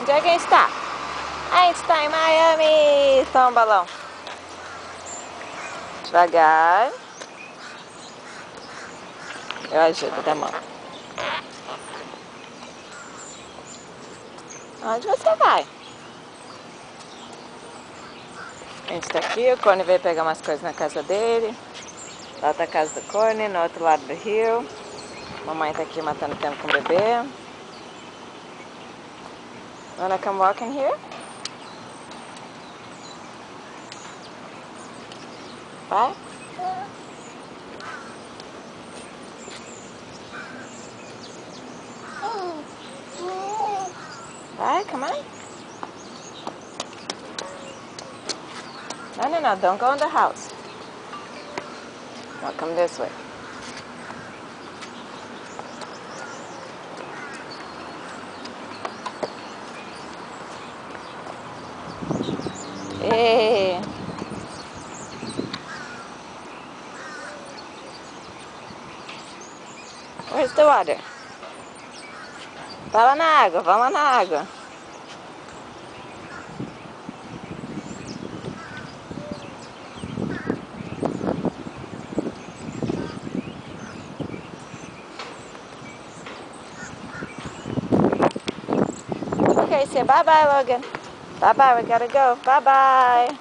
Onde é que a gente está? A gente está em Miami! Toma um balão. Devagar. Eu ajudo, da mão. Onde você vai? A gente está aqui, o Corny veio pegar umas coisas na casa dele. Lá está a casa do Corny, no outro lado do rio. Mamãe está aqui matando tempo com o bebê. Wanna come walking here? Vai? Vai, come on. No, don't go in the house. No, come this way. Hey. Where's the water? Vai lá na água, vamos lá na água. Okay, say bye-bye, Logan. Bye-bye, we gotta go. Bye-bye.